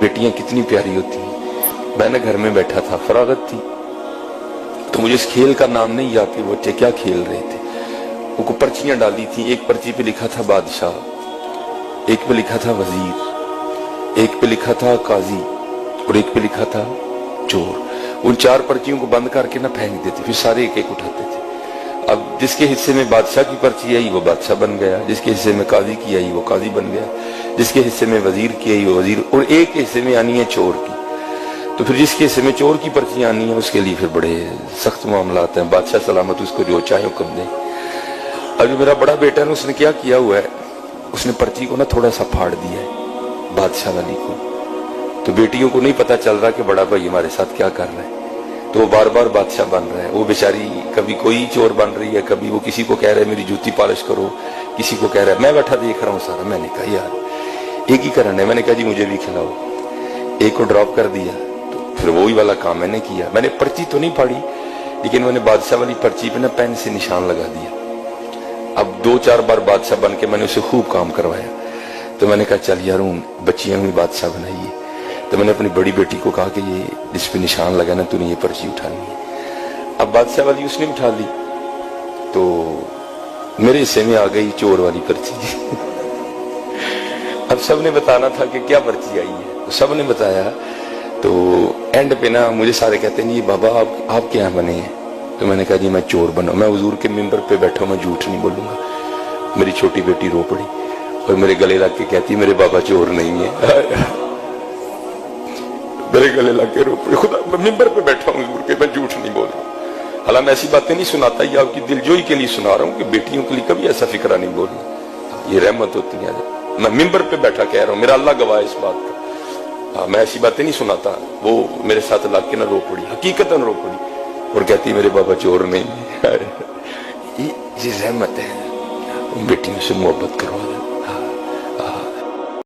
بیٹیاں کتنی پیاری ہوتی ہیں. میں نے گھر میں بیٹھا تھا, فراغت تھی, تو مجھے اس کھیل کا نام نہیں یاد کہ وہ بچے کیا کھیل رہے تھے. وہ پرچیاں ڈالی تھیں, ایک پرچی پہ لکھا تھا بادشاہ, ایک پہ لکھا تھا وزیر, ایک پہ لکھا تھا قاضی, اور ایک پہ لکھا تھا چور. ان 4 پرچیوں کو بند کر کے نہ پھینک دیتے, پھر سارے ایک ایک اٹھاتے تھے. اب جس کے حصے میں بادشاہ کی پرچی آئی وہ بادشاہ بن گیا, جس کے حصے میں قاضی کی آئی وہ قاضی بن گیا, جس کے حصے میں وزیر کی آئی وہ وزیر, اور ایک حصے میں آنی ہے چور کی. تو پھر جس کے حصے میں چور کی پرچی آنی ہے اس کے لیے پھر بڑے سخت معاملات ہیں. بادشاہ سلامت اس کو جو چاہے حکم دے. اب جو میرا بڑا بیٹا ہے اس نے کیا کیا ہوا ہے, اس نے پرچی کو نا تھوڑا سا پھاڑ دیا ہے بادشاہ والی کو. تو بیٹیوں کو نہیں پتا چل رہا کہ بڑا بھائی ہمارے ساتھ کیا کر رہا ہے, تو وہ بار بار بادشاہ بن رہا ہے. وہ بیچاری کبھی کوئی چور بن رہی ہے, کبھی وہ کسی کو کہہ رہا ہے میری جوتی پالش کرو, کسی کو کہہ رہا ہے. میں بیٹھا دیکھ رہا ہوں سارا. میں نے کہا یار ایک ہی کرنا ہے. میں نے کہا جی مجھے بھی کھلاؤ. ایک کو ڈراپ کر دیا, تو پھر وہی والا کام میں نے کیا. میں نے پرچی تو نہیں پھاڑی, لیکن میں نے بادشاہ والی پرچی پہ نا پین سے نشان لگا دیا. اب 2-4 بار بادشاہ بن کے میں نے اسے خوب کام کروایا. تو میں نے کہا چل یار ہوں بچیاں ہوئی بادشاہ بنائیے. تو میں نے اپنی بڑی بیٹی کو کہا کہ یہ جس پہ نشان لگا نا تو نے یہ پرچی اٹھانی ہے. اب بادشاہ والی اس نے اٹھا لی, تو میرے حصے میں آ گئی چور والی پرچی. اب سب نے بتانا تھا کہ کیا پرچی آئی ہے, سب نے بتایا. تو اینڈ پہ نا مجھے سارے کہتے ہیں جی بابا آپ کیا بنے ہیں. تو میں نے کہا جی میں چور بنا. میں حضور کے ممبر پہ بیٹھا ہوں, میں جھوٹ نہیں بولوں گا. میری چھوٹی بیٹی رو پڑی اور میرے گلے لگ کے کہتی میرے بابا چور نہیں ہے. میرے گلے لگ کے رو پڑی. خدا میں ممبر پہ بیٹھا ہوں حضور کے, میں جھوٹ نہیں بول رہا. حالانکہ میں ایسی باتیں نہیں سناتا, یہ آپ کی دلجوئی کے لیے سنا رہا ہوں کہ بیٹیوں کے لیے کبھی ایسا فکرہ نہیں بولنا. یہ رحمت ہوتی ہے. میں ممبر پہ بیٹھا کہہ رہا ہوں, میرا اللہ گواہ اس بات کا. میں ایسی باتیں نہیں سناتا. وہ میرے ساتھ لگ کے نہ رو پڑی, حقیقتاً رو پڑی, اور کہتی میرے بابا چور نہیں. یہ رحمت ہے. بیٹیوں سے محبت کروا دیں.